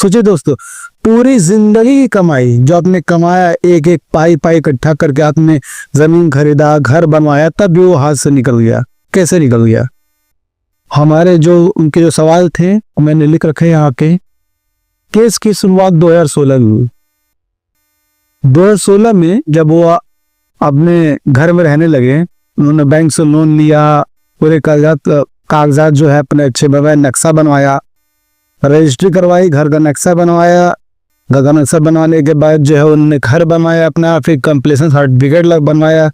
सोचिए दोस्तों, पूरी जिंदगी की कमाई जो आपने कमाया, एक एक पाई पाई इकट्ठा करके आपने जमीन खरीदा, घर बनवाया, तब भी वो हाथ से निकल गया। कैसे निकल गया? हमारे जो उनके जो सवाल थे मैंने लिख रखे यहाँ के। केस की शुरुआत 2016 में हुई। 2016 में जब वो अपने घर में रहने लगे, उन्होंने बैंक से लोन लिया, पूरे कागजात जो है अपने अच्छे बनवाए, नक्शा बनवाया, रजिस्ट्री करवाई, घर का नक्शा बनवाया। घर का नक्शा बनवाने के बाद जो है उन्होंने घर बनवाया अपना, फिर कंप्लीशन सर्टिफिकेट बनवाया।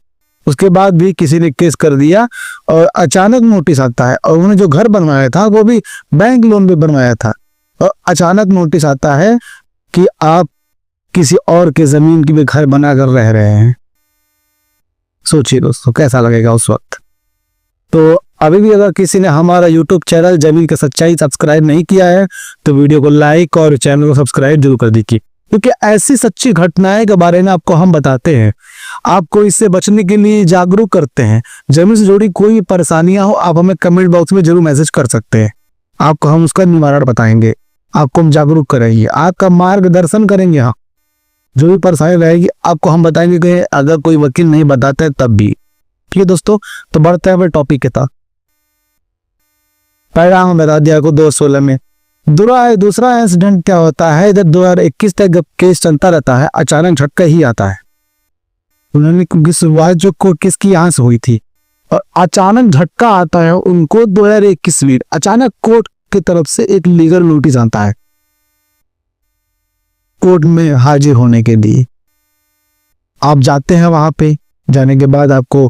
उसके बाद भी किसी ने केस कर दिया और अचानक नोटिस आता है। और उन्होंने जो घर बनवाया था वो भी बैंक लोन पे बनवाया था, और अचानक नोटिस आता है कि आप किसी और के जमीन की भी घर बनाकर रह रहे हैं। सोचिए दोस्तों कैसा लगेगा उस वक्त। तो अभी भी अगर किसी ने हमारा YouTube चैनल जमीन की सच्चाई सब्सक्राइब नहीं किया है तो वीडियो को लाइक और चैनल को सब्सक्राइब जरूर कर दीजिए, क्योंकि ऐसी सच्ची घटनाएं के बारे में आपको हम बताते हैं, आपको इससे बचने के लिए जागरूक करते हैं। जमीन से जुड़ी कोई भी परेशानियां हो आप हमें कमेंट बॉक्स में जरूर मैसेज कर सकते हैं, आपको हम उसका निवारण बताएंगे, आपको हम जागरूक करेंगे, आपका मार्गदर्शन करेंगे। हाँ, जो भी परेशानी रहेगी आपको हम बताएंगे कि अगर कोई वकील नहीं बताता है तब भी। ठीक है दोस्तों, तो बढ़ते हैं टॉपिक के साथ। पहला हम बता दिया आपको 2016 में। दूसरा इंसिडेंट क्या होता है, जब 2021 तक जब केस चलता रहता है अचानक झटका ही आता है। उन्होंने क्योंकि शुरुआत जो कोर्ट केस की यहाँ से हुई थी और अचानक झटका आता है उनको 2021 में अचानक कोर्ट की तरफ से एक लीगल नोटिस आता है कोर्ट में हाजिर होने के लिए। आप जाते हैं, वहां पे जाने के बाद आपको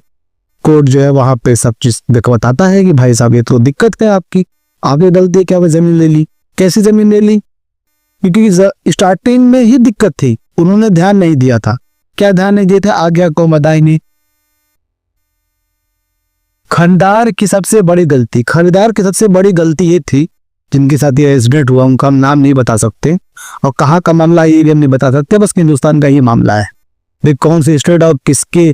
कोर्ट जो है वहां पे सब चीज बताता है कि भाई साहब ये तो दिक्कत है आपकी गलती है, क्या वो जमीन ले ली, कैसी जमीन ले ली, क्योंकि स्टार्टिंग में ही दिक्कत थी, उन्होंने ध्यान नहीं दिया था। क्या ध्यान नहीं दिया था? आज्ञा को मदाई ने। खरीदार की सबसे बड़ी गलती ये थी, जिनके साथ ये इंसिडेंट हुआ उनका हम नाम नहीं बता सकते और कहाँ का मामला ये भी हम नहीं बता सकते, बस हिंदुस्तान का ही मामला है। कौन से स्टेट और किसके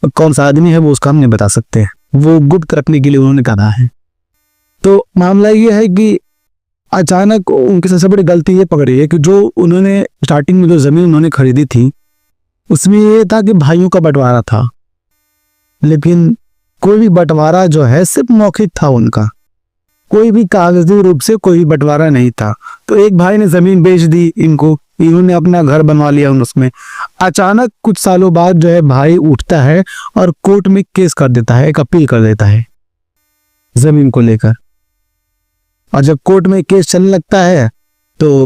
कौन सा आदमी है वो उसका हम नहीं बता सकते, वो गुप्त रखने के लिए उन्होंने कहा है। तो मामला ये है कि अचानक उनकी सबसे बड़ी गलती ये पकड़ी है कि जो उन्होंने स्टार्टिंग में जो जमीन उन्होंने खरीदी थी उसमें ये था कि भाइयों का बंटवारा था, लेकिन कोई भी बंटवारा जो है सिर्फ मौखिक था, उनका कोई भी कागजी रूप से कोई भी बंटवारा नहीं था। तो एक भाई ने जमीन बेच दी इनको, इन्होंने अपना घर बनवा लिया उसमें। अचानक कुछ सालों बाद जो है भाई उठता है और कोर्ट में केस कर देता है, एक अपील कर देता है जमीन को लेकर। और जब कोर्ट में केस चलने लगता है तो